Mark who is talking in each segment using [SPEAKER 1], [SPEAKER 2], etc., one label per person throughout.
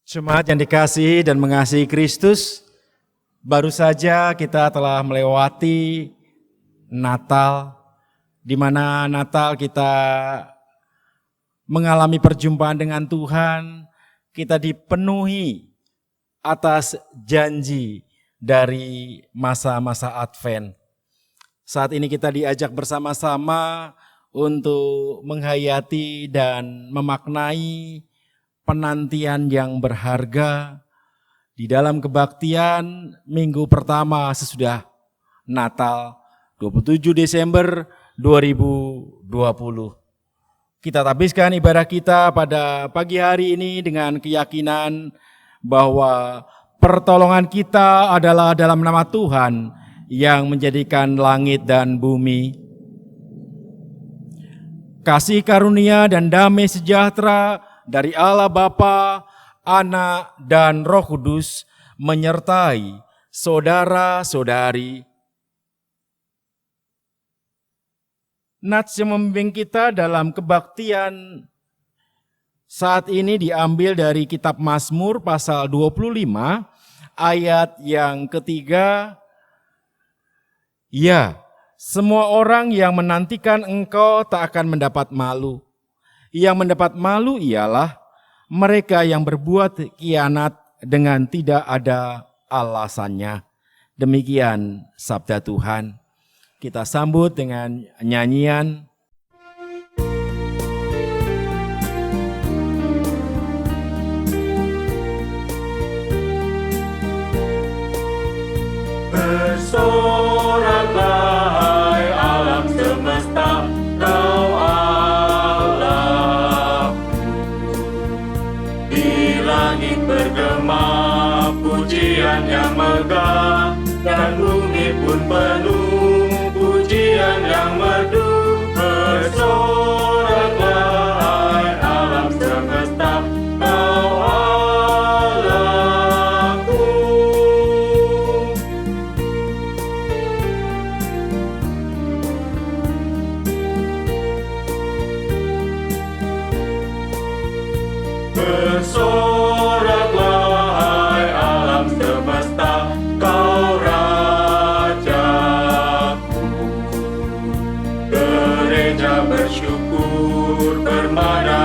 [SPEAKER 1] Jemaat yang dikasihi dan mengasihi Kristus, baru saja kita telah melewati Natal, di mana Natal kita mengalami perjumpaan dengan Tuhan, kita dipenuhi atas janji dari masa-masa Advent. Saat ini kita diajak bersama-sama untuk menghayati dan memaknai penantian yang berharga di dalam kebaktian minggu pertama sesudah Natal 27 Desember 2020. Kita habiskan ibadah kita pada pagi hari ini dengan keyakinan bahwa pertolongan kita adalah dalam nama Tuhan yang menjadikan langit dan bumi. Kasih karunia dan damai sejahtera dari Allah Bapa, Anak, dan Roh Kudus menyertai saudara-saudari. Nats yang membimbing kita dalam kebaktian saat ini diambil dari kitab Mazmur pasal 25 ayat yang ketiga. Ya, semua orang yang menantikan Engkau tak akan mendapat malu. Yang mendapat malu ialah mereka yang berbuat khianat dengan tidak ada alasannya. Demikian sabda Tuhan. Kita sambut dengan nyanyian.
[SPEAKER 2] Bersoraklah hai alam semesta, Kau bergema pujian yang megah, dan bumi pun penuh pujian yang merdu. Bersoraklah hai alam semesta, Kau Allahku.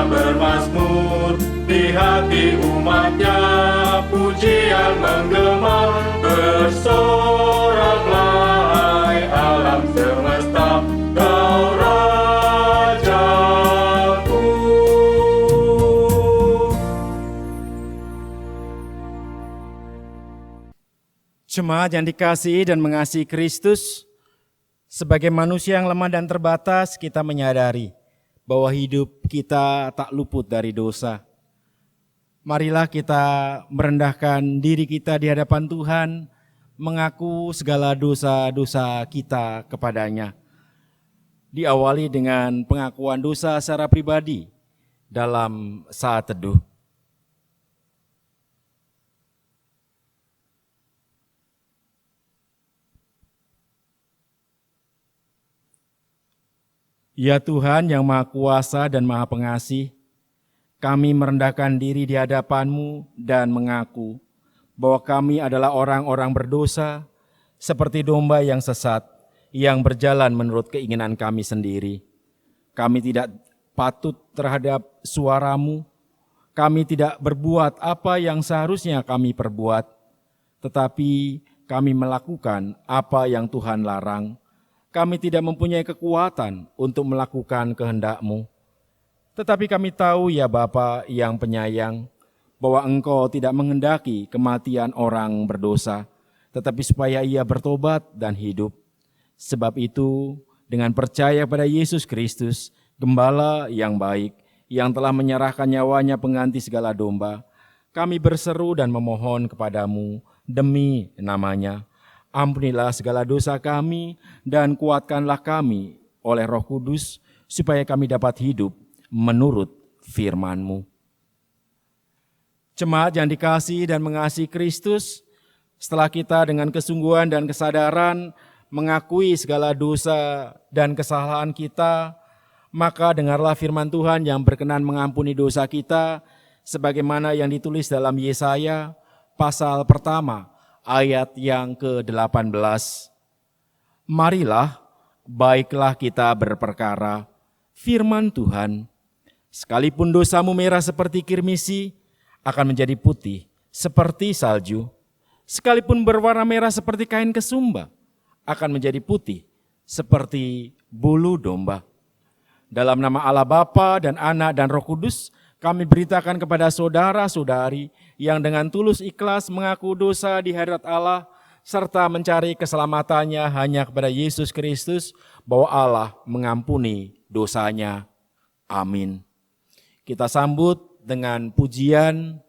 [SPEAKER 2] Bermazmur di hati umatnya, pujian menggema. Bersoraklah hai alam semesta, Kau Rajaku.
[SPEAKER 1] Jemaat yang dikasihi dan mengasihi Kristus, sebagai manusia yang lemah dan terbatas, kita menyadari bahwa hidup kita tak luput dari dosa. Marilah kita merendahkan diri kita di hadapan Tuhan, mengaku segala dosa-dosa kita kepadanya. Diawali dengan pengakuan dosa secara pribadi dalam saat teduh. Ya Tuhan yang Maha Kuasa dan Maha Pengasih, kami merendahkan diri di hadapan-Mu dan mengaku bahwa kami adalah orang-orang berdosa, seperti domba yang sesat, yang berjalan menurut keinginan kami sendiri. Kami tidak patut terhadap suara-Mu, kami tidak berbuat apa yang seharusnya kami perbuat, tetapi kami melakukan apa yang Tuhan larang. Kami tidak mempunyai kekuatan untuk melakukan kehendak-Mu. Tetapi kami tahu ya Bapa yang penyayang, bahwa Engkau tidak menghendaki kematian orang berdosa, tetapi supaya ia bertobat dan hidup. Sebab itu, dengan percaya pada Yesus Kristus, Gembala yang baik, yang telah menyerahkan nyawanya pengganti segala domba, kami berseru dan memohon kepadamu demi nama-Nya. Ampunilah segala dosa kami dan kuatkanlah kami oleh Roh Kudus supaya kami dapat hidup menurut firman-Mu. Jemaat yang dikasihi dan mengasihi Kristus, setelah kita dengan kesungguhan dan kesadaran mengakui segala dosa dan kesalahan kita, maka dengarlah firman Tuhan yang berkenan mengampuni dosa kita sebagaimana yang ditulis dalam Yesaya pasal pertama ayat yang ke-18. Marilah, baiklah kita berperkara, firman Tuhan. Sekalipun dosamu merah seperti kirmisi, akan menjadi putih seperti salju. Sekalipun berwarna merah seperti kain kesumba, akan menjadi putih seperti bulu domba. Dalam nama Allah Bapa dan Anak dan Roh Kudus, kami beritakan kepada saudara-saudari yang dengan tulus ikhlas mengaku dosa di hadirat Allah, serta mencari keselamatannya hanya kepada Yesus Kristus, bahwa Allah mengampuni dosanya. Amin. Kita sambut dengan pujian.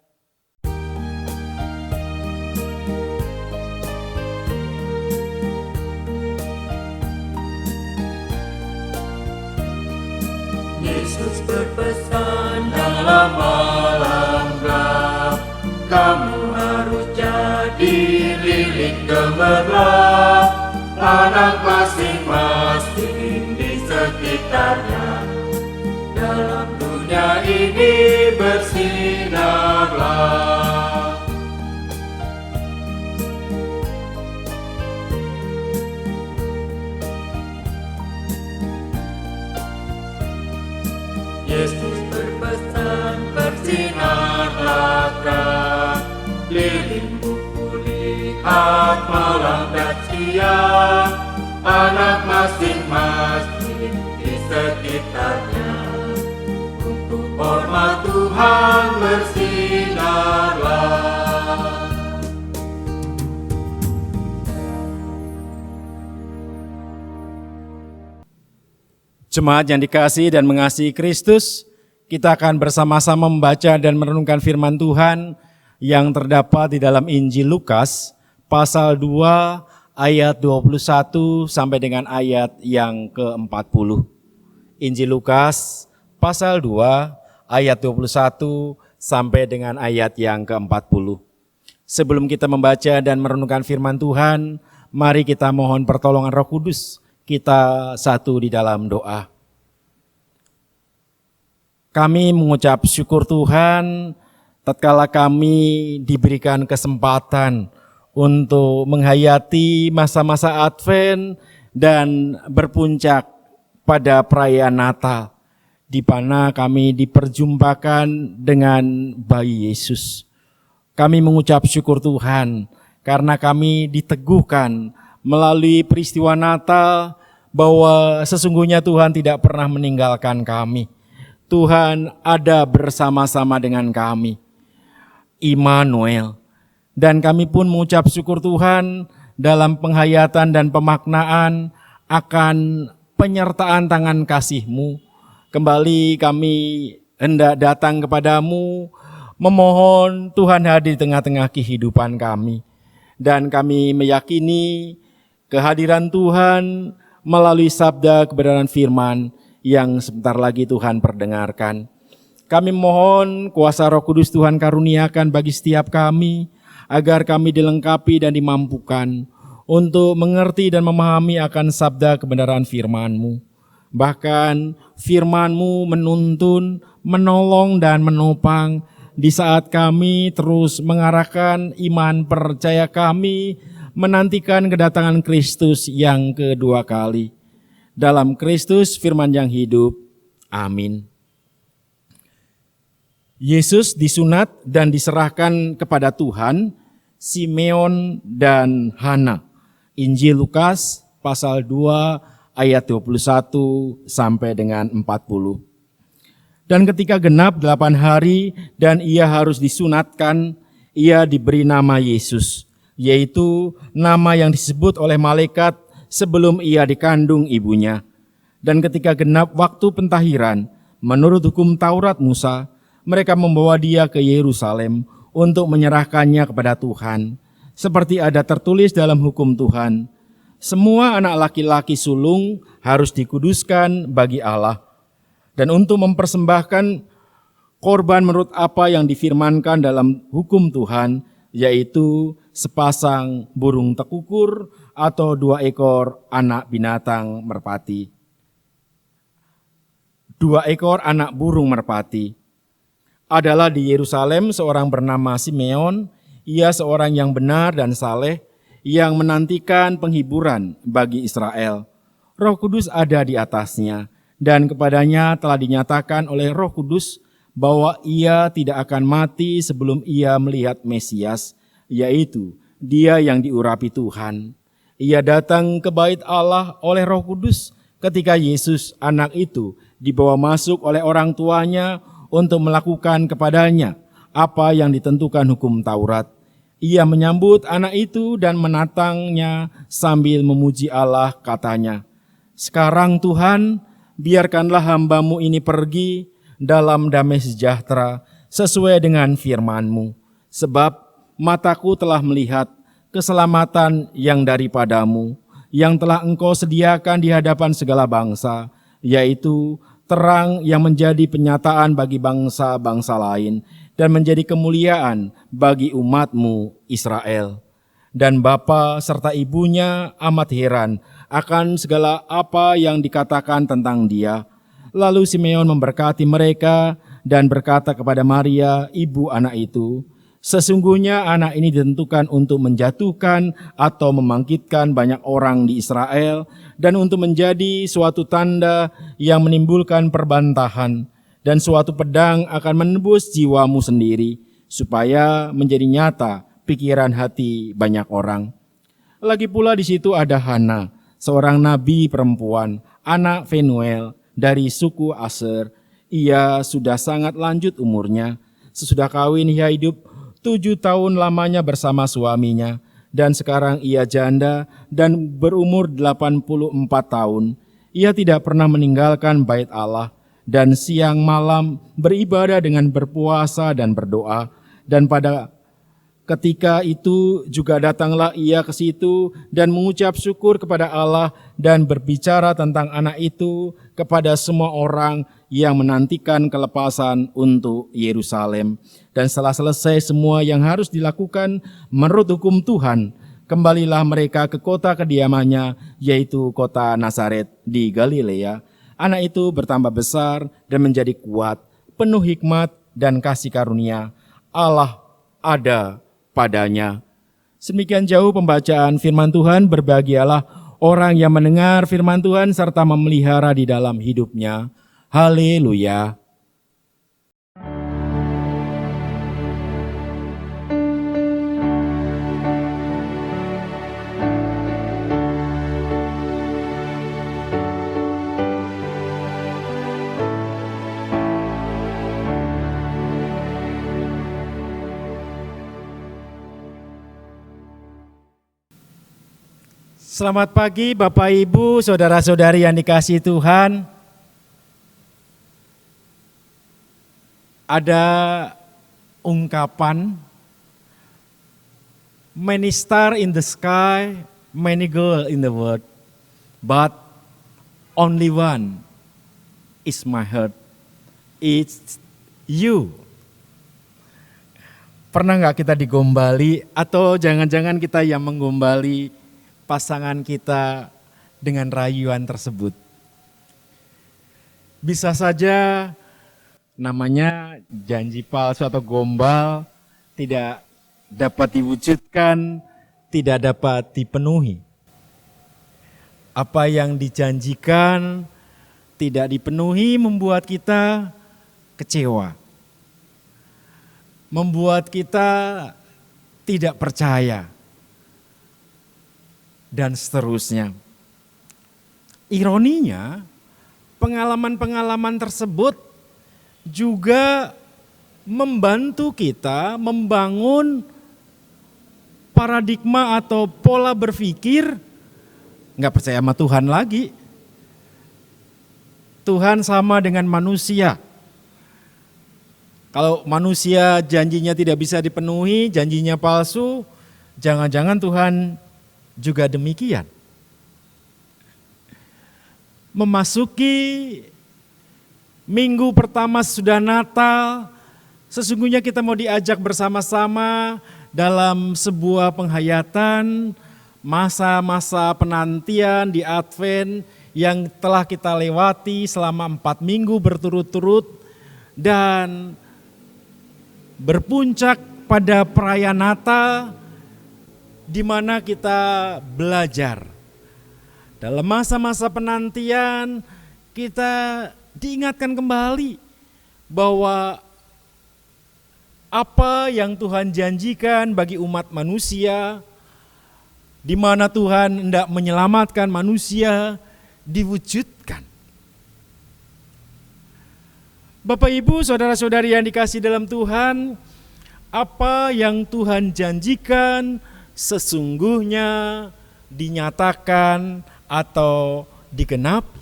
[SPEAKER 2] Yesus berpesan dalam malam gelap, kamu harus jadi lilin gemerlap, anak masing-masing di sekitarnya. Dalam dunia ini bersinarlah. Yesus berpesan, bersinarlah terang, lilinmu kulihat malam dan siang, anak masing-masing di sekitarnya. Untuk hormat Tuhan bersinarlah.
[SPEAKER 1] Jemaat yang dikasihi dan mengasihi Kristus, kita akan bersama-sama membaca dan merenungkan firman Tuhan yang terdapat di dalam Injil Lukas pasal 2 ayat 21 sampai dengan ayat yang ke-40. Injil Lukas pasal 2 ayat 21 sampai dengan ayat yang ke-40. Sebelum kita membaca dan merenungkan firman Tuhan, mari kita mohon pertolongan Roh Kudus. Kita satu di dalam doa. Kami mengucap syukur Tuhan tatkala kami diberikan kesempatan untuk menghayati masa-masa Advent dan berpuncak pada perayaan Natal, di mana kami diperjumpakan dengan bayi Yesus. Kami mengucap syukur Tuhan karena kami diteguhkan melalui peristiwa Natal bahwa sesungguhnya Tuhan tidak pernah meninggalkan kami. Tuhan ada bersama-sama dengan kami. Immanuel. Dan kami pun mengucap syukur Tuhan dalam penghayatan dan pemaknaan akan penyertaan tangan kasih-Mu. Kembali kami hendak datang kepadamu, memohon Tuhan hadir di tengah-tengah kehidupan kami. Dan kami meyakini kehadiran Tuhan melalui sabda kebenaran firman yang sebentar lagi Tuhan perdengarkan. Kami mohon kuasa Roh Kudus Tuhan karuniakan bagi setiap kami, agar kami dilengkapi dan dimampukan untuk mengerti dan memahami akan sabda kebenaran firman-Mu. Bahkan firman-Mu menuntun, menolong dan menopang di saat kami terus mengarahkan iman percaya kami menantikan kedatangan Kristus yang kedua kali. Dalam Kristus firman yang hidup. Amin. Yesus disunat dan diserahkan kepada Tuhan, Simeon dan Hana. Injil Lukas pasal 2 ayat 21 sampai dengan 40. Dan ketika genap 8 hari dan ia harus disunatkan, ia diberi nama Yesus, yaitu nama yang disebut oleh malaikat sebelum ia dikandung ibunya. Dan ketika genap waktu pentahiran, menurut hukum Taurat Musa, mereka membawa dia ke Yerusalem untuk menyerahkannya kepada Tuhan. Seperti ada tertulis dalam hukum Tuhan, semua anak laki-laki sulung harus dikuduskan bagi Allah. Dan untuk mempersembahkan korban menurut apa yang difirmankan dalam hukum Tuhan, yaitu sepasang burung tekukur atau 2 ekor anak binatang merpati. 2 ekor anak burung merpati. adalah di Yerusalem seorang bernama Simeon. Ia seorang yang benar dan saleh, yang menantikan penghiburan bagi Israel. Roh Kudus ada di atasnya, dan kepadanya telah dinyatakan oleh Roh Kudus bahwa ia tidak akan mati sebelum ia melihat Mesias, yaitu Dia yang diurapi Tuhan. Ia datang ke bait Allah oleh Roh Kudus ketika Yesus anak itu dibawa masuk oleh orang tuanya untuk melakukan kepadanya apa yang ditentukan hukum Taurat. Ia menyambut anak itu dan menatangnya sambil memuji Allah, katanya, "Sekarang Tuhan, biarkanlah hamba-Mu ini pergi dalam damai sejahtera sesuai dengan firman-Mu. Sebab mataku telah melihat keselamatan yang daripada-Mu, yang telah Engkau sediakan di hadapan segala bangsa, yaitu terang yang menjadi penyataan bagi bangsa-bangsa lain dan menjadi kemuliaan bagi umat-Mu Israel." Dan bapa serta ibunya amat heran akan segala apa yang dikatakan tentang dia. Lalu Simeon memberkati mereka dan berkata kepada Maria, ibu anak itu, "Sesungguhnya anak ini ditentukan untuk menjatuhkan atau membangkitkan banyak orang di Israel dan untuk menjadi suatu tanda yang menimbulkan perbantahan, dan suatu pedang akan menembus jiwamu sendiri, supaya menjadi nyata pikiran hati banyak orang." Lagi pula di situ ada Hana, seorang nabi perempuan, anak Fenuel dari suku Aser. Ia sudah sangat lanjut umurnya. Sesudah kawin ia hidup 7 tahun lamanya bersama suaminya, dan sekarang ia janda dan berumur 84 tahun. Ia tidak pernah meninggalkan bait Allah, dan siang malam beribadah dengan berpuasa dan berdoa. Dan pada ketika itu juga datanglah ia ke situ dan mengucap syukur kepada Allah dan berbicara tentang anak itu kepada semua orang yang menantikan kelepasan untuk Yerusalem. Dan setelah selesai semua yang harus dilakukan menurut hukum Tuhan, kembalilah mereka ke kota kediamannya, yaitu kota Nazaret di Galilea. Anak itu bertambah besar dan menjadi kuat, penuh hikmat dan kasih karunia. Allah ada padanya. Semikian jauh pembacaan firman Tuhan. Berbahagialah orang yang mendengar firman Tuhan serta memelihara di dalam hidupnya. Haleluya. Selamat pagi Bapak Ibu, saudara-saudari yang dikasihi Tuhan. Ada ungkapan, many stars in the sky, many girls in the world, but only one is my heart, it's you. Pernah nggak kita digombali atau jangan-jangan kita yang menggombali pasangan kita dengan rayuan tersebut? Bisa saja namanya janji palsu atau gombal tidak dapat diwujudkan, tidak dapat dipenuhi. Apa yang dijanjikan tidak dipenuhi membuat kita kecewa, membuat kita tidak percaya, dan seterusnya. Ironinya, pengalaman-pengalaman tersebut juga membantu kita membangun paradigma atau pola berpikir nggak percaya sama Tuhan lagi. Tuhan sama dengan manusia. Kalau manusia janjinya tidak bisa dipenuhi, janjinya palsu, jangan-jangan Tuhan juga demikian. Memasuki minggu pertama sudah Natal, sesungguhnya kita mau diajak bersama-sama dalam sebuah penghayatan masa-masa penantian di Advent yang telah kita lewati selama 4 minggu berturut-turut, dan berpuncak pada perayaan Natal, di mana kita belajar. Dalam masa-masa penantian, kita diingatkan kembali bahwa apa yang Tuhan janjikan bagi umat manusia, di mana Tuhan hendak menyelamatkan manusia, diwujudkan. Bapak, Ibu, saudara-saudari yang dikasihi dalam Tuhan, apa yang Tuhan janjikan sesungguhnya dinyatakan atau digenapi.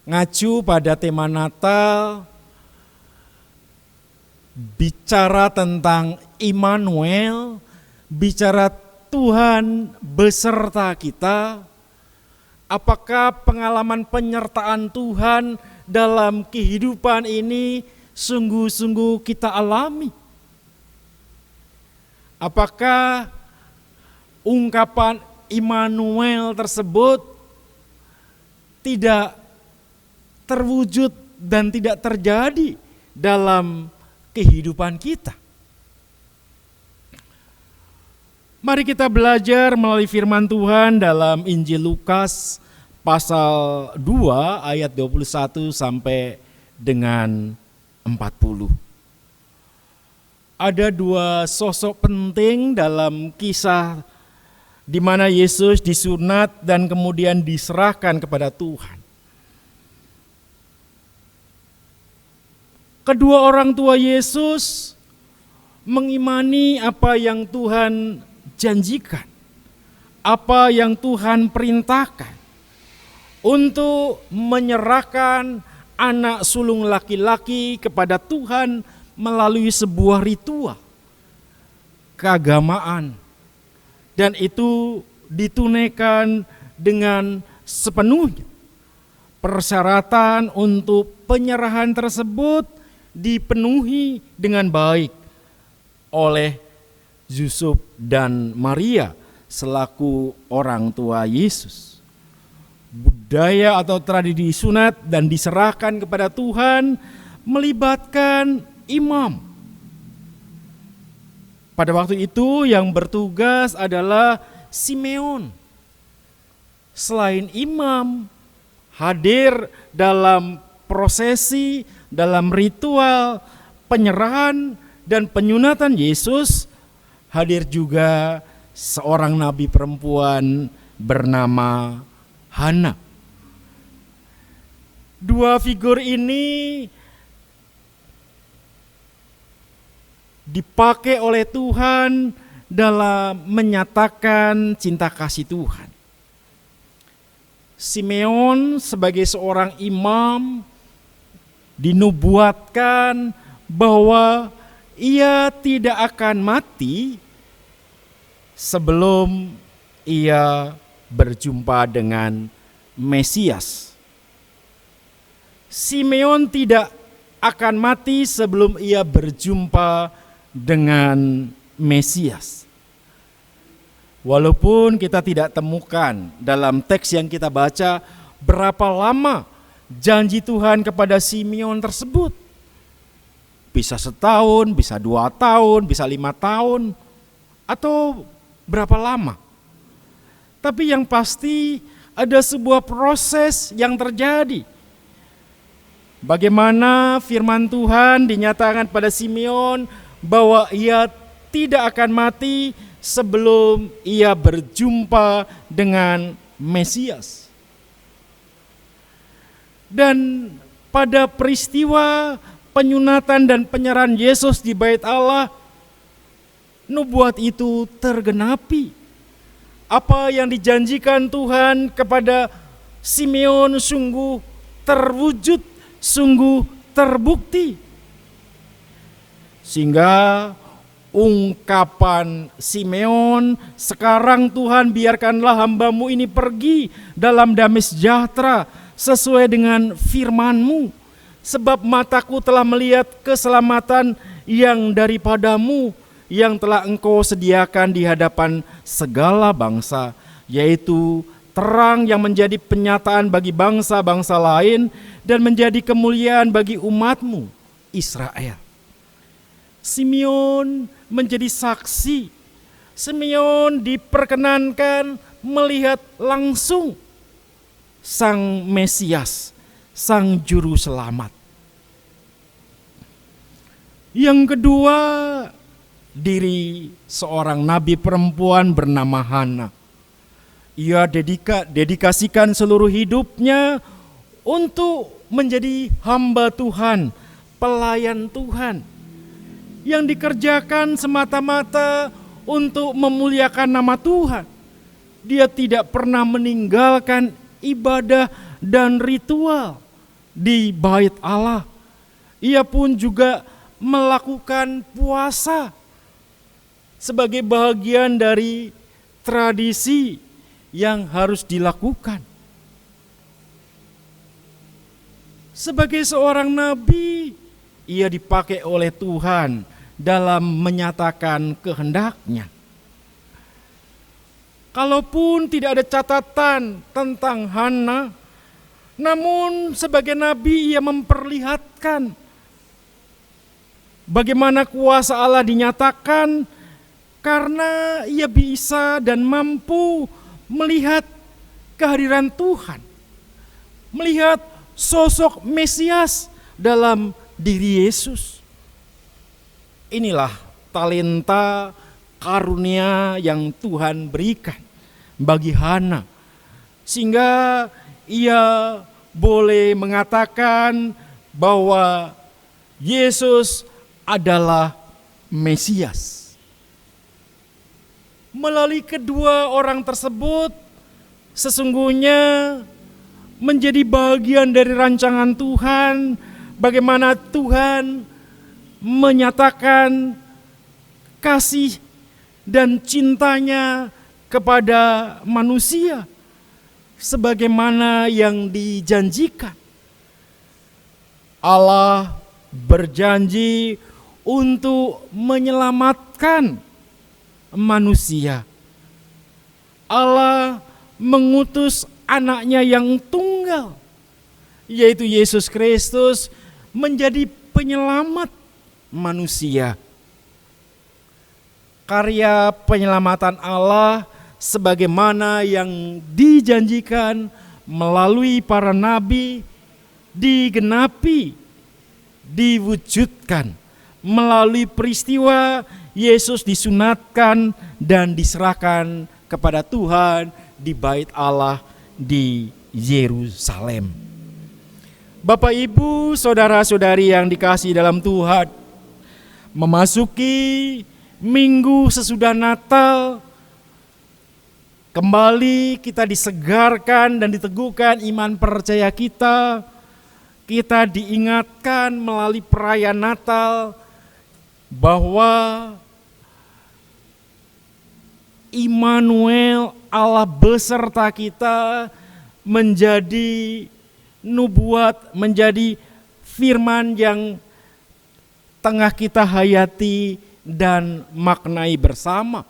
[SPEAKER 1] Mengacu pada tema Natal, bicara tentang Immanuel, bicara Tuhan beserta kita. Apakah pengalaman penyertaan Tuhan dalam kehidupan ini sungguh-sungguh kita alami? Apakah ungkapan Immanuel tersebut tidak terwujud dan tidak terjadi dalam kehidupan kita? Mari kita belajar melalui firman Tuhan dalam Injil Lukas pasal 2 ayat 21 sampai dengan 40. Ada dua sosok penting dalam kisah di mana Yesus disunat dan kemudian diserahkan kepada Tuhan. Kedua orang tua Yesus mengimani apa yang Tuhan janjikan, apa yang Tuhan perintahkan untuk menyerahkan anak sulung laki-laki kepada Tuhan melalui sebuah ritual keagamaan, dan itu ditunaikan dengan sepenuhnya. Persyaratan untuk penyerahan tersebut dipenuhi dengan baik oleh Yusuf dan Maria selaku orang tua Yesus. Budaya atau tradisi sunat dan diserahkan kepada Tuhan melibatkan imam. Pada waktu itu yang bertugas adalah Simeon. Selain imam, hadir dalam prosesi, dalam ritual penyerahan dan penyunatan Yesus, hadir juga seorang nabi perempuan bernama Hana. Dua figur ini dipakai oleh Tuhan dalam menyatakan cinta kasih Tuhan. Simeon sebagai seorang imam dinubuatkan bahwa ia tidak akan mati sebelum ia berjumpa dengan Mesias. Simeon tidak akan mati sebelum ia berjumpa dengan Mesias. Walaupun kita tidak temukan dalam teks yang kita baca berapa lama janji Tuhan kepada Simeon tersebut. Bisa setahun, bisa 2 tahun, bisa 5 tahun, atau berapa lama. Tapi yang pasti ada sebuah proses yang terjadi. Bagaimana firman Tuhan dinyatakan pada Simeon bahwa ia tidak akan mati sebelum ia berjumpa dengan Mesias. Dan pada peristiwa penyunatan dan penyerahan Yesus di Bait Allah, nubuat itu tergenapi. Apa yang dijanjikan Tuhan kepada Simeon sungguh terwujud, sungguh terbukti. Sehingga ungkapan Simeon, sekarang Tuhan biarkanlah hamba-Mu ini pergi dalam damai sejahtera sesuai dengan firman-Mu. Sebab mataku telah melihat keselamatan yang daripada-Mu, yang telah Engkau sediakan di hadapan segala bangsa, yaitu terang yang menjadi penyataan bagi bangsa-bangsa lain dan menjadi kemuliaan bagi umat-Mu Israel. Simeon menjadi saksi. Simeon diperkenankan melihat langsung Sang Mesias, Sang Juru Selamat. Yang kedua, diri seorang nabi perempuan bernama Hana. Ia dedikasikan seluruh hidupnya untuk menjadi hamba Tuhan, pelayan Tuhan, yang dikerjakan semata-mata untuk memuliakan nama Tuhan. Dia tidak pernah meninggalkan ibadah dan ritual di bait Allah. Ia pun juga melakukan puasa sebagai bagian dari tradisi yang harus dilakukan. Sebagai seorang nabi, ia dipakai oleh Tuhan dalam menyatakan kehendak-Nya. Kalaupun tidak ada catatan tentang Hana, namun sebagai nabi ia memperlihatkan bagaimana kuasa Allah dinyatakan karena ia bisa dan mampu melihat kehadiran Tuhan, melihat sosok Mesias dalam diri Yesus. Inilah talenta karunia yang Tuhan berikan bagi Hana, sehingga ia boleh mengatakan bahwa Yesus adalah Mesias. Melalui kedua orang tersebut, sesungguhnya menjadi bagian dari rancangan Tuhan, bagaimana Tuhan menyatakan kasih dan cintanya kepada manusia, sebagaimana yang dijanjikan. Allah berjanji untuk menyelamatkan manusia. Allah mengutus anaknya yang tunggal, yaitu Yesus Kristus, menjadi penyelamat manusia. Karya penyelamatan Allah sebagaimana yang dijanjikan melalui para nabi digenapi, diwujudkan melalui peristiwa Yesus disunatkan dan diserahkan kepada Tuhan di bait Allah di Yerusalem. Bapak, Ibu, saudara-saudari yang dikasihi dalam Tuhan, memasuki minggu sesudah Natal, kembali kita disegarkan dan diteguhkan iman percaya kita. Kita diingatkan melalui perayaan Natal bahwa Immanuel, Allah beserta kita, menjadi nubuat, menjadi firman yang tengah kita hayati dan maknai bersama.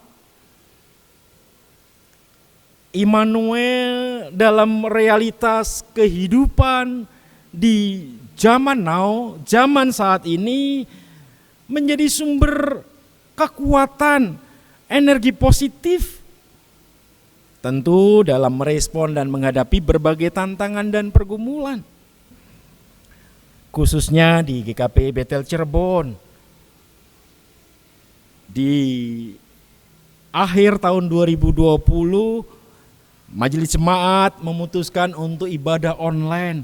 [SPEAKER 1] Immanuel dalam realitas kehidupan di zaman now, zaman saat ini, menjadi sumber kekuatan, energi positif, tentu dalam merespon dan menghadapi berbagai tantangan dan pergumulan. Khususnya di GKP Betel Cirebon. Di akhir tahun 2020, Majelis Jemaat memutuskan untuk ibadah online.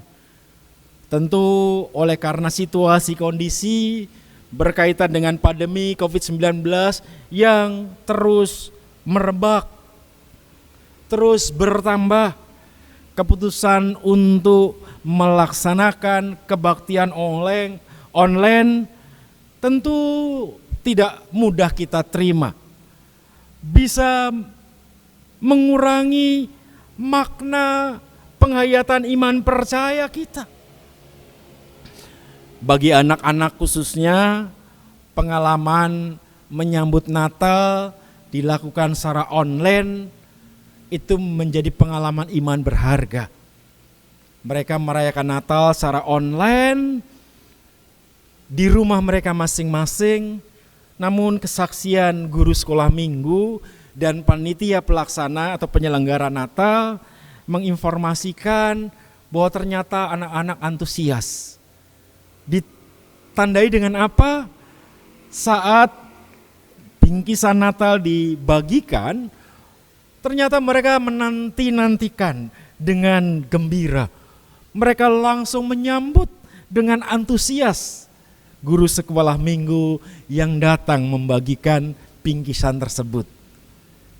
[SPEAKER 1] Tentu oleh karena situasi kondisi berkaitan dengan pandemi COVID-19 yang terus merebak, terus bertambah, keputusan untuk melaksanakan kebaktian online tentu tidak mudah kita terima. Bisa mengurangi makna penghayatan iman percaya kita. Bagi anak-anak khususnya, pengalaman menyambut Natal dilakukan secara online itu menjadi pengalaman iman berharga. Mereka merayakan Natal secara online di rumah mereka masing-masing, namun kesaksian guru sekolah minggu dan panitia pelaksana atau penyelenggara Natal menginformasikan bahwa ternyata anak-anak antusias. Ditandai dengan apa? Saat bingkisan Natal dibagikan, ternyata mereka menanti-nantikan dengan gembira. Mereka langsung menyambut dengan antusias guru sekolah minggu yang datang membagikan bingkisan tersebut.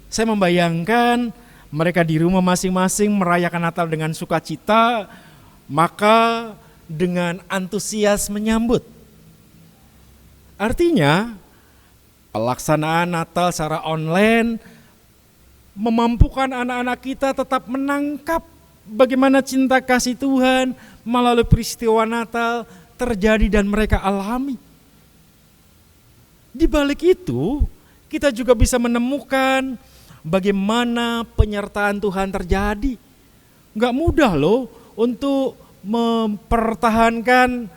[SPEAKER 1] Saya membayangkan mereka di rumah masing-masing merayakan Natal dengan sukacita, maka dengan antusias menyambut. Artinya, pelaksanaan Natal secara online memampukan anak-anak kita tetap menangkap bagaimana cinta kasih Tuhan melalui peristiwa Natal terjadi dan mereka alami. Di balik itu, kita juga bisa menemukan bagaimana penyertaan Tuhan terjadi. Enggak mudah loh untuk mempertahankan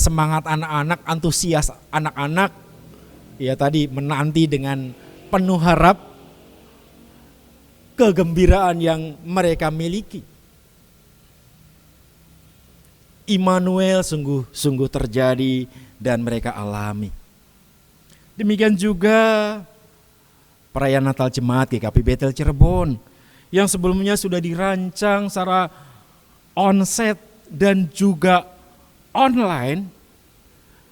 [SPEAKER 1] semangat anak-anak, antusias anak-anak. Ya tadi menanti dengan penuh harap kegembiraan yang mereka miliki. Immanuel sungguh terjadi dan mereka alami. Demikian juga perayaan Natal Jemaat GKP Betel Cirebon yang sebelumnya sudah dirancang secara onsite dan juga online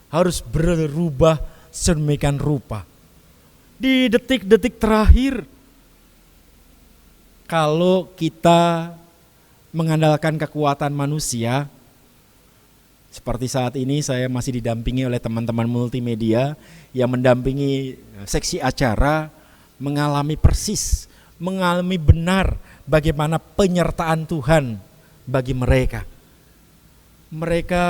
[SPEAKER 1] harus berubah sedemikian rupa. Di detik-detik terakhir, kalau kita mengandalkan kekuatan manusia, seperti saat ini saya masih didampingi oleh teman-teman multimedia yang mendampingi seksi acara, mengalami benar bagaimana penyertaan Tuhan bagi mereka. Mereka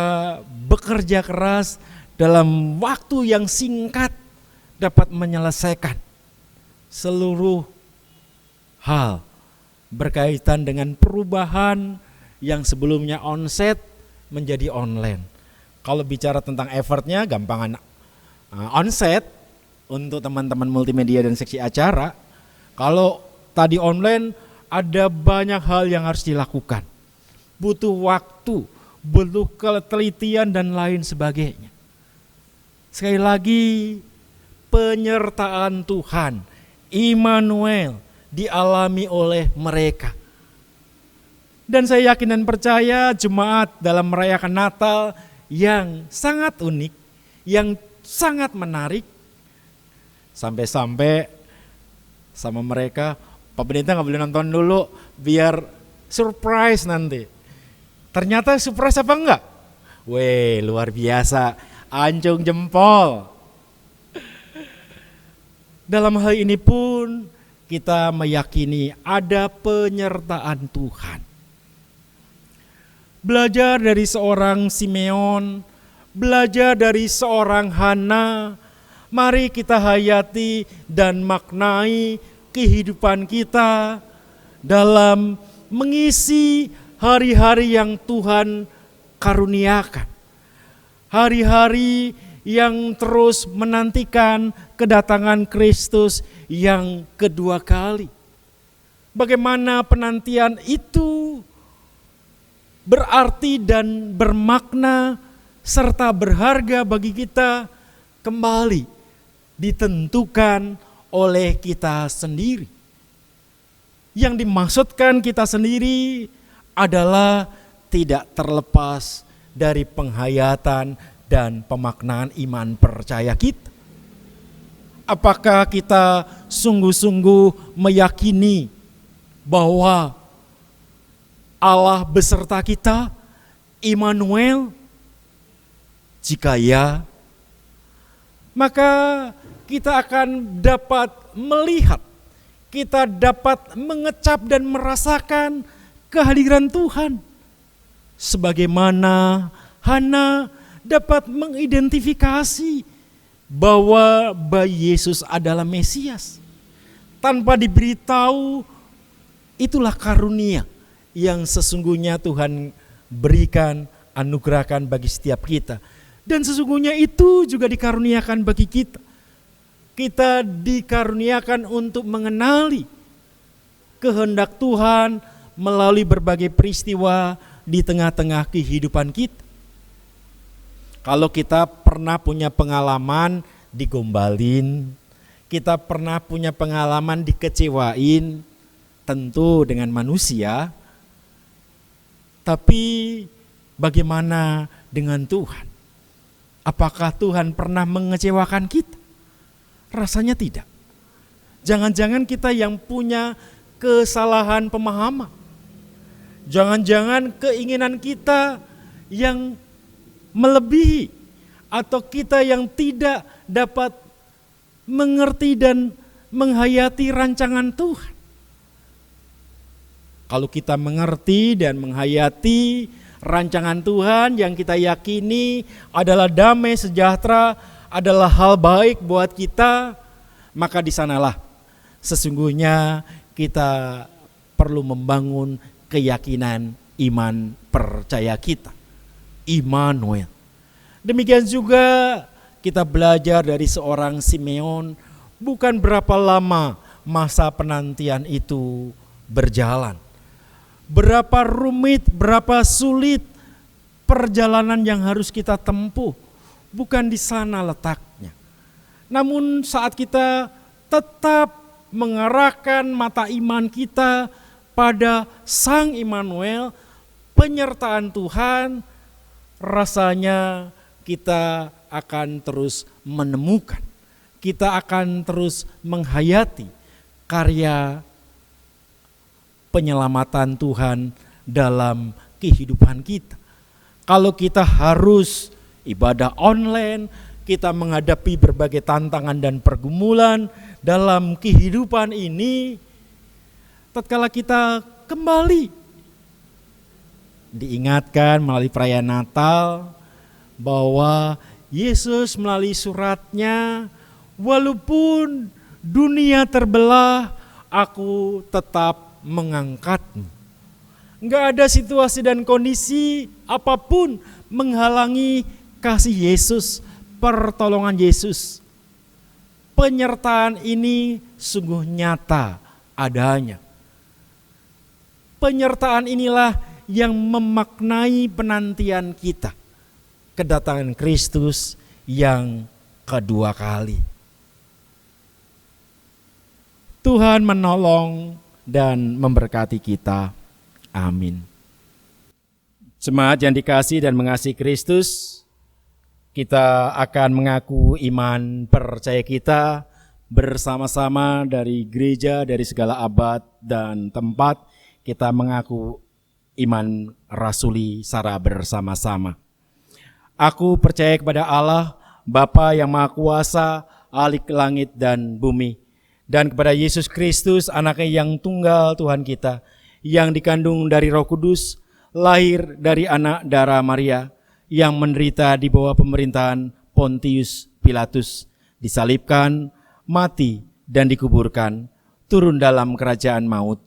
[SPEAKER 1] bekerja keras dalam waktu yang singkat dapat menyelesaikan seluruh hal berkaitan dengan perubahan yang sebelumnya onsite menjadi online. Kalau bicara tentang effortnya gampangan onsite untuk teman-teman multimedia dan seksi acara. Kalau tadi online ada banyak hal yang harus dilakukan. Butuh waktu, butuh ketelitian dan lain sebagainya. Sekali lagi, penyertaan Tuhan, Immanuel, dialami oleh mereka. Dan saya yakin dan percaya jemaat dalam merayakan Natal yang sangat unik, yang sangat menarik. Sampai-sampai sama mereka, Pak Pendeta gak boleh nonton dulu biar surprise nanti. Ternyata surprise apa enggak? Weh, luar biasa, ancung jempol. Dalam hal ini pun kita meyakini ada penyertaan Tuhan. Belajar dari seorang Simeon, belajar dari seorang Hana, mari kita hayati dan maknai kehidupan kita dalam mengisi hari-hari yang Tuhan karuniakan. Hari-hari yang terus menantikan kedatangan Kristus yang kedua kali. Bagaimana penantian itu berarti dan bermakna serta berharga bagi kita kembali ditentukan oleh kita sendiri. Yang dimaksudkan kita sendiri adalah tidak terlepas dari penghayatan dan pemaknaan iman percaya kita. Apakah kita sungguh-sungguh meyakini bahwa Allah beserta kita, Immanuel? Jika ya, maka kita akan dapat melihat, kita dapat mengecap dan merasakan kehadiran Tuhan. Sebagaimana Hana dapat mengidentifikasi bahwa bayi Yesus adalah Mesias. tanpa diberitahu, itulah karunia yang sesungguhnya Tuhan berikan, anugerahkan bagi setiap kita. Dan sesungguhnya itu juga dikaruniakan bagi kita. Kita dikaruniakan untuk mengenali kehendak Tuhan melalui berbagai peristiwa di tengah-tengah kehidupan kita. Kalau kita pernah punya pengalaman digombalin, kita pernah punya pengalaman dikecewain, tentu dengan manusia, tapi bagaimana dengan Tuhan? Apakah Tuhan pernah mengecewakan kita? Rasanya tidak. Jangan-jangan kita yang punya kesalahan pemahaman. Jangan-jangan keinginan kita yang melebihi, atau kita yang tidak dapat mengerti dan menghayati rancangan Tuhan. Kalau kita mengerti dan menghayati rancangan Tuhan yang kita yakini adalah damai sejahtera, adalah hal baik buat kita, maka di sanalah sesungguhnya kita perlu membangun keyakinan iman percaya kita, Immanuel. Demikian juga kita belajar dari seorang Simeon, bukan berapa lama masa penantian itu berjalan. Berapa rumit, berapa sulit perjalanan yang harus kita tempuh, bukan di sana letaknya. Namun saat kita tetap mengarahkan mata iman kita pada Sang Immanuel, penyertaan Tuhan, rasanya kita akan terus menemukan, kita akan terus menghayati karya penyelamatan Tuhan dalam kehidupan kita. Kalau kita harus ibadah online, kita menghadapi berbagai tantangan dan pergumulan dalam kehidupan ini, tatkala kita kembali diingatkan melalui perayaan Natal bahwa Yesus melalui suratnya, walaupun dunia terbelah, aku tetap mengangkatmu. Enggak ada situasi dan kondisi apapun menghalangi kasih Yesus, pertolongan Yesus. Penyertaan ini sungguh nyata adanya. Penyertaan inilah yang memaknai penantian kita, kedatangan Kristus yang kedua kali. Tuhan menolong dan memberkati kita. Amin. Jemaat yang dikasihi dan mengasihi Kristus, kita akan mengaku iman percaya kita bersama-sama dari gereja, dari segala abad dan tempat. Kita mengaku iman rasuli secara bersama-sama. Aku percaya kepada Allah, Bapa yang Maha Kuasa, ahli langit dan bumi, dan kepada Yesus Kristus, Anaknya yang tunggal Tuhan kita, yang dikandung dari Roh Kudus, lahir dari anak darah Maria, yang menderita di bawah pemerintahan Pontius Pilatus, disalibkan, mati dan dikuburkan, turun dalam kerajaan maut.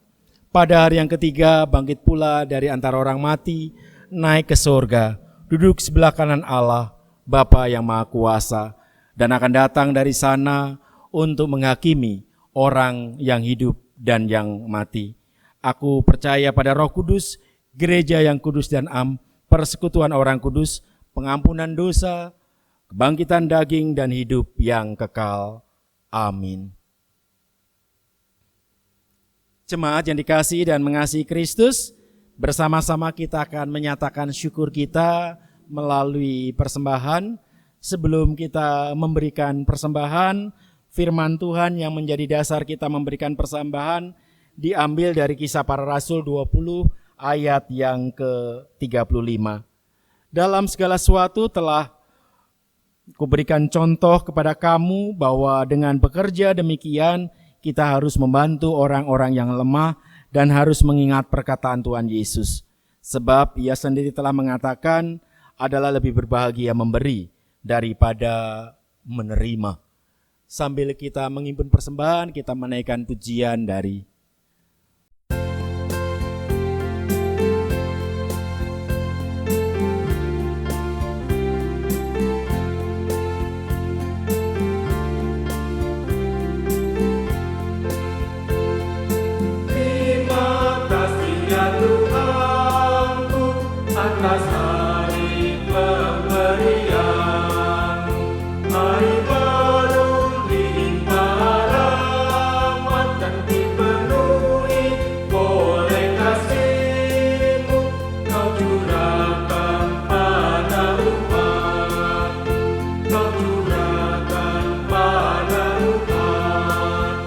[SPEAKER 1] Pada hari yang ketiga bangkit pula dari antara orang mati, naik ke sorga, duduk sebelah kanan Allah, Bapa yang Maha Kuasa, dan akan datang dari sana untuk menghakimi orang yang hidup dan yang mati. Aku percaya pada Roh Kudus, gereja yang kudus dan am, persekutuan orang kudus, pengampunan dosa, kebangkitan daging dan hidup yang kekal. Amin. Jemaat yang dikasihi dan mengasihi Kristus, bersama-sama kita akan menyatakan syukur kita melalui persembahan. Sebelum kita memberikan persembahan, firman Tuhan yang menjadi dasar kita memberikan persembahan diambil dari Kisah Para Rasul 20 ayat yang ke-35. Dalam segala sesuatu telah kuberikan contoh kepada kamu bahwa dengan bekerja demikian kita harus membantu orang-orang yang lemah dan harus mengingat perkataan Tuhan Yesus. Sebab Ia sendiri telah mengatakan adalah lebih berbahagia memberi daripada menerima. Sambil kita menghimpun persembahan, kita menaikkan pujian dari
[SPEAKER 2] Terima kasih ya Tuhanku atas hari pemberian. Hari baru limpah rahmat dan dipenuhi oleh kasih-Mu. Kau curahkan pada umat, Kau curahkan pada umat.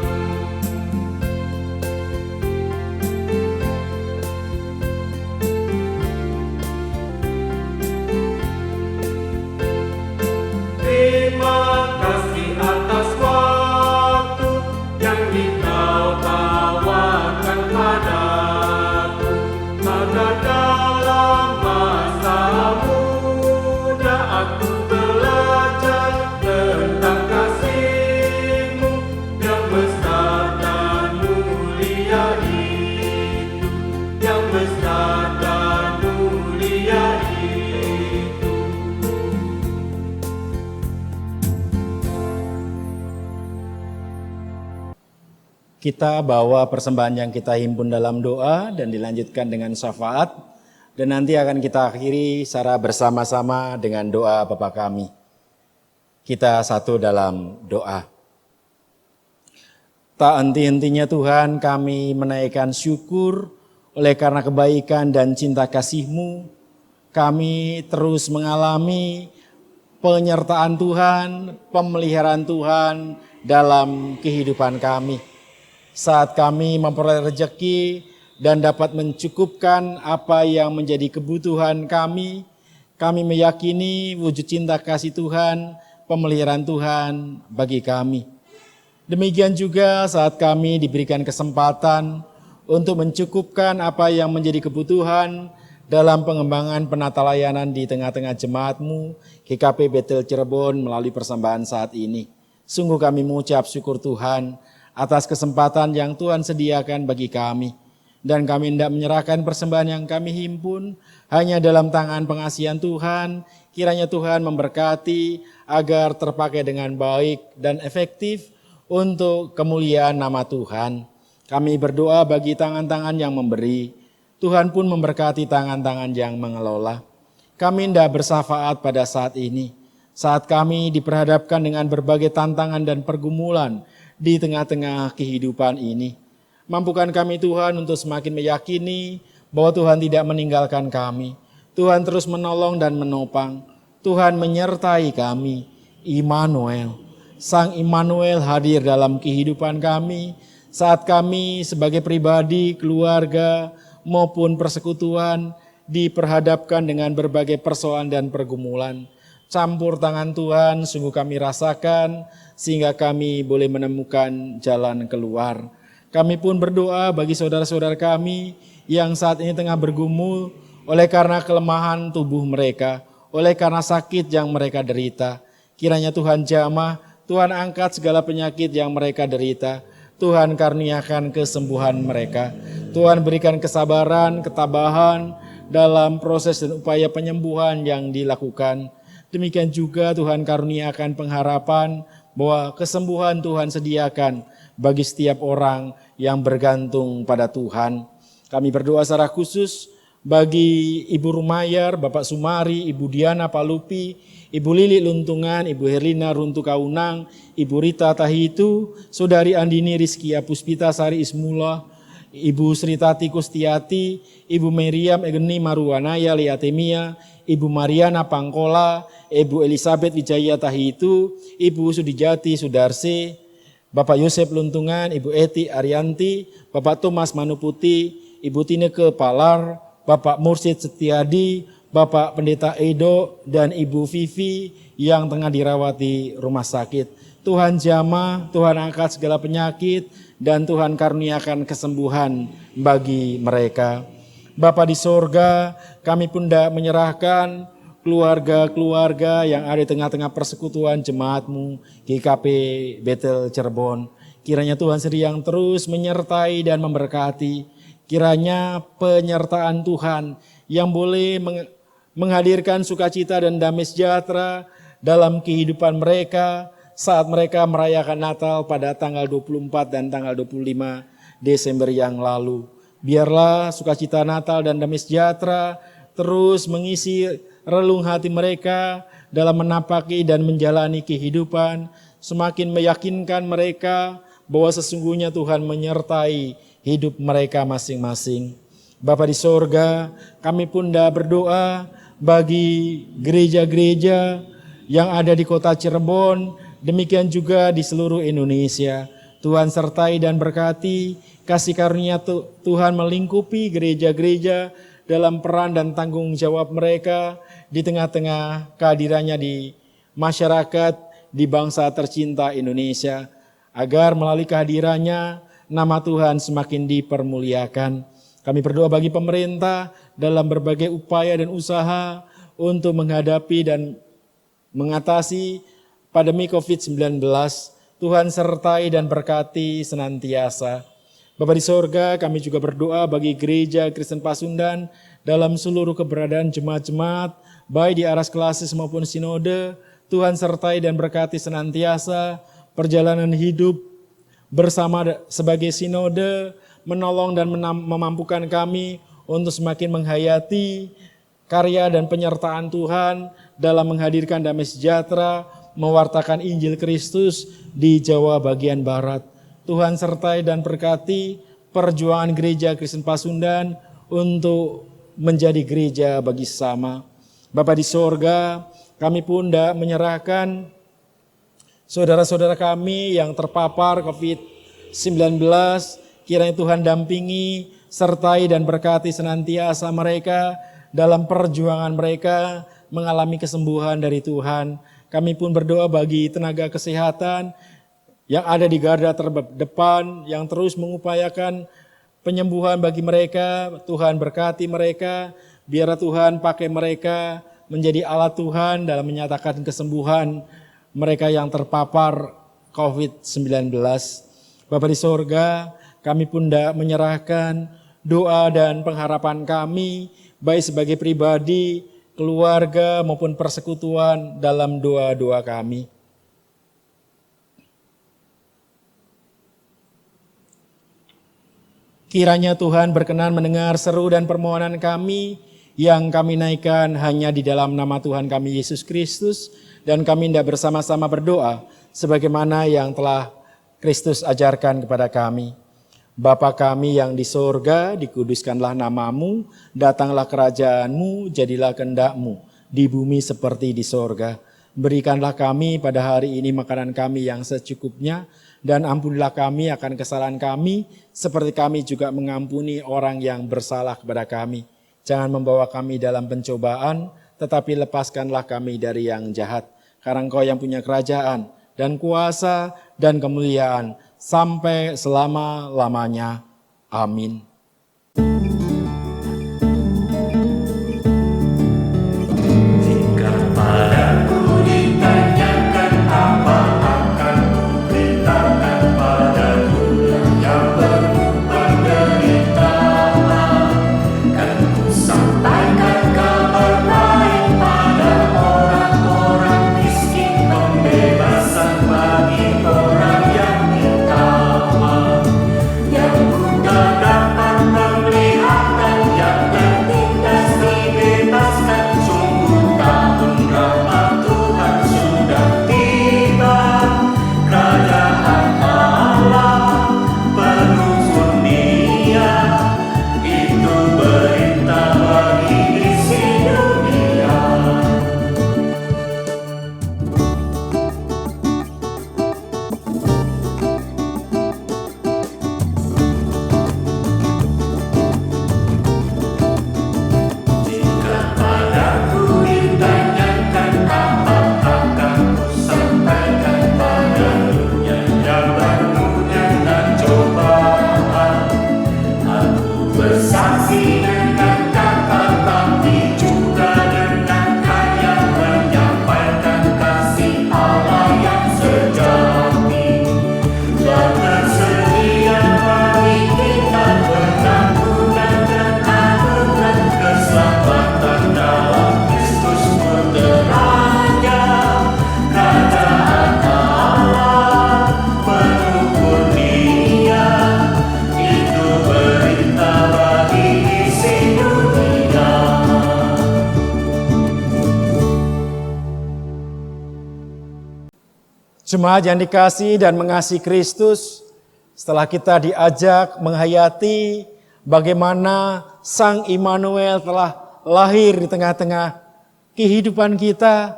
[SPEAKER 2] Terima kasih atas waktu yang Engkau tawarkan padaku, agar dalam masa muda aku belajar tentang kasih-Mu yang besar dan mulia itu, yang besar dan mulia itu.
[SPEAKER 1] kita bawa persembahan yang kita himpun dalam doa dan dilanjutkan dengan syafaat. Dan nanti akan kita akhiri secara bersama-sama dengan doa Bapa kami. Kita satu dalam doa. Tak henti-hentinya Tuhan kami menaikkan syukur oleh karena kebaikan dan cinta kasih-Mu. Kami terus mengalami penyertaan Tuhan, pemeliharaan Tuhan dalam kehidupan kami. Saat kami memperoleh rezeki dan dapat mencukupkan apa yang menjadi kebutuhan kami meyakini wujud cinta kasih Tuhan, pemeliharaan Tuhan bagi kami. Demikian juga saat kami diberikan kesempatan untuk mencukupkan apa yang menjadi kebutuhan dalam pengembangan penata layanan di tengah-tengah jemaat-Mu, GKP Betel Cirebon melalui persembahan saat ini. Sungguh kami mengucap syukur Tuhan atas kesempatan yang Tuhan sediakan bagi kami. Dan kami hendak menyerahkan persembahan yang kami himpun hanya dalam tangan pengasihan Tuhan. Kiranya Tuhan memberkati agar terpakai dengan baik dan efektif untuk kemuliaan nama Tuhan. Kami berdoa bagi tangan-tangan yang memberi. Tuhan pun memberkati tangan-tangan yang mengelola. Kami hendak bersyafaat pada saat ini. Saat kami diperhadapkan dengan berbagai tantangan dan pergumulan di tengah-tengah kehidupan ini. Mampukan kami Tuhan untuk semakin meyakini bahwa Tuhan tidak meninggalkan kami. Tuhan terus menolong dan menopang. Tuhan menyertai kami. Immanuel, Sang Immanuel hadir dalam kehidupan kami. Saat kami sebagai pribadi, keluarga maupun persekutuan diperhadapkan dengan berbagai persoalan dan pergumulan. Campur tangan Tuhan sungguh kami rasakan sehingga kami boleh menemukan jalan keluar. Kami pun berdoa bagi saudara-saudara kami yang saat ini tengah bergumul oleh karena kelemahan tubuh mereka, oleh karena sakit yang mereka derita. Kiranya Tuhan jamah, Tuhan angkat segala penyakit yang mereka derita. Tuhan karuniakan kesembuhan mereka. Tuhan berikan kesabaran, ketabahan dalam proses dan upaya penyembuhan yang dilakukan. Demikian juga Tuhan karuniakan pengharapan bahwa kesembuhan Tuhan sediakan bagi setiap orang yang bergantung pada Tuhan. Kami berdoa secara khusus bagi Ibu Rumayar, Bapak Sumari, Ibu Diana Palupi, Ibu Lili Luntungan, Ibu Herlina Runtu Kaunang, Ibu Rita Tahitu, Saudari Andini Rizkia Puspita Sari Ismullah, Ibu Sritati Kustiati, Ibu Meriam Egeni Maruwanaya Liatemia, Ibu Mariana Pangkola, Ibu Elizabeth Wijaya Tahitu, Ibu Sudijati Sudarse, Bapak Yosef Luntungan, Ibu Eti Arianti, Bapak Thomas Manuputi, Ibu Tineke Palar, Bapak Mursid Setiadi, Bapak Pendeta Edo, dan Ibu Vivi yang tengah dirawat di rumah sakit. Tuhan jamah, Tuhan angkat segala penyakit, dan Tuhan karuniakan kesembuhan bagi mereka. Bapa di sorga, kami pun hendak menyerahkan keluarga-keluarga yang ada di tengah-tengah persekutuan jemaat-Mu GKP Bethel Cirebon. Kiranya Tuhan sendiri yang terus menyertai dan memberkati. Kiranya penyertaan Tuhan yang boleh menghadirkan sukacita dan damai sejahtera dalam kehidupan mereka saat mereka merayakan Natal pada tanggal 24 dan tanggal 25 Desember yang lalu. Biarlah sukacita Natal dan damai sejahtera terus mengisi relung hati mereka dalam menapaki dan menjalani kehidupan, semakin meyakinkan mereka bahwa sesungguhnya Tuhan menyertai hidup mereka masing-masing. Bapa di sorga, kami pun berdoa bagi gereja-gereja yang ada di kota Cirebon, demikian juga di seluruh Indonesia. Tuhan sertai dan berkati, kasih karunia Tuhan melingkupi gereja-gereja dalam peran dan tanggung jawab mereka di tengah-tengah kehadirannya di masyarakat, di bangsa tercinta Indonesia, agar melalui kehadirannya nama Tuhan semakin dipermuliakan. Kami berdoa bagi pemerintah dalam berbagai upaya dan usaha untuk menghadapi dan mengatasi pandemi COVID-19. Tuhan sertai dan berkati senantiasa. Bapa di sorga, kami juga berdoa bagi Gereja Kristen Pasundan dalam seluruh keberadaan jemaat-jemaat, baik di Aras Klasis maupun Sinode. Tuhan sertai dan berkati senantiasa perjalanan hidup bersama sebagai Sinode, menolong dan memampukan kami untuk semakin menghayati karya dan penyertaan Tuhan dalam menghadirkan damai sejahtera, mewartakan Injil Kristus di Jawa bagian Barat. Tuhan sertai dan berkati perjuangan Gereja Kristen Pasundan untuk menjadi gereja bagi sesama. Bapa di sorga, kami pun menyerahkan saudara-saudara kami yang terpapar COVID-19, kiranya Tuhan dampingi, sertai dan berkati senantiasa mereka dalam perjuangan mereka mengalami kesembuhan dari Tuhan. Kami pun berdoa bagi tenaga kesehatan yang ada di garda terdepan, yang terus mengupayakan penyembuhan bagi mereka. Tuhan berkati mereka, biar Tuhan pakai mereka menjadi alat Tuhan dalam menyatakan kesembuhan mereka yang terpapar COVID-19. Bapa di sorga, kami pun menyerahkan doa dan pengharapan kami, baik sebagai pribadi, keluarga maupun persekutuan dalam doa-doa kami. Kiranya Tuhan berkenan mendengar seru dan permohonan kami yang kami naikkan hanya di dalam nama Tuhan kami Yesus Kristus, dan kami hendak bersama-sama berdoa sebagaimana yang telah Kristus ajarkan kepada kami. Bapa kami yang di sorga, dikuduskanlah namamu, datanglah kerajaanmu, jadilah kehendak-Mu di bumi seperti di sorga. Berikanlah kami pada hari ini makanan kami yang secukupnya, dan ampunilah kami akan kesalahan kami, seperti kami juga mengampuni orang yang bersalah kepada kami. Jangan membawa kami dalam pencobaan, tetapi lepaskanlah kami dari yang jahat. Karena Engkau yang punya kerajaan dan kuasa dan kemuliaan sampai selama-lamanya. Amin.
[SPEAKER 2] Jika padaku ditanyakan apa akan kuberitakan padamu yang berupa penderitaan, kan ku sampaikan kabar baik pada orang-orang miskin, pembebasan bagi orang yang minta maaf, yang mudah dapat
[SPEAKER 1] Jemaat yang dikasihi dan mengasihi Kristus, setelah kita diajak menghayati bagaimana Sang Immanuel telah lahir di tengah-tengah kehidupan kita,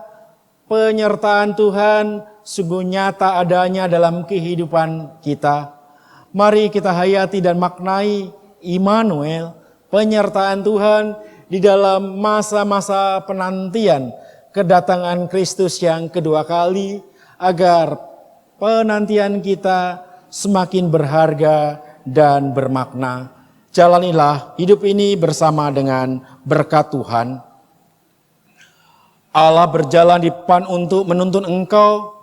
[SPEAKER 1] penyertaan Tuhan sungguh nyata adanya dalam kehidupan kita. Mari kita hayati dan maknai Immanuel, penyertaan Tuhan di dalam masa-masa penantian kedatangan Kristus yang kedua kali, agar penantian kita semakin berharga dan bermakna. Jalanilah hidup ini bersama dengan berkat Tuhan. Allah berjalan di depan untuk menuntun engkau.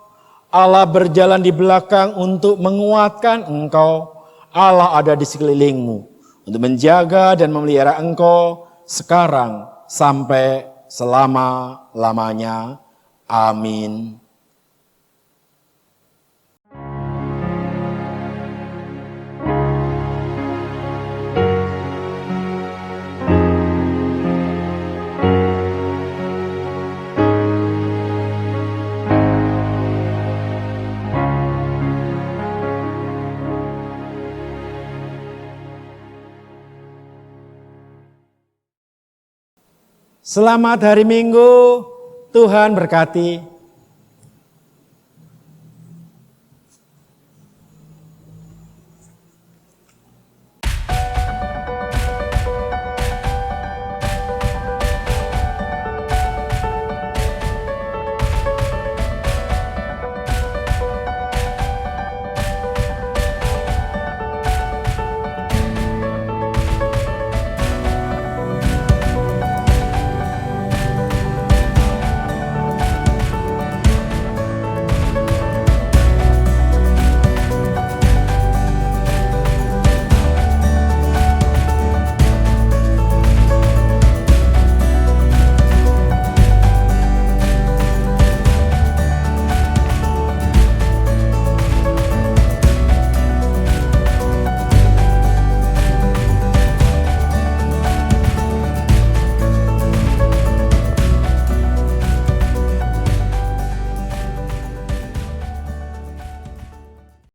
[SPEAKER 1] Allah berjalan di belakang untuk menguatkan engkau. Allah ada di sekelilingmu untuk menjaga dan memelihara engkau sekarang sampai selama-lamanya. Amin. Selamat hari Minggu, Tuhan berkati.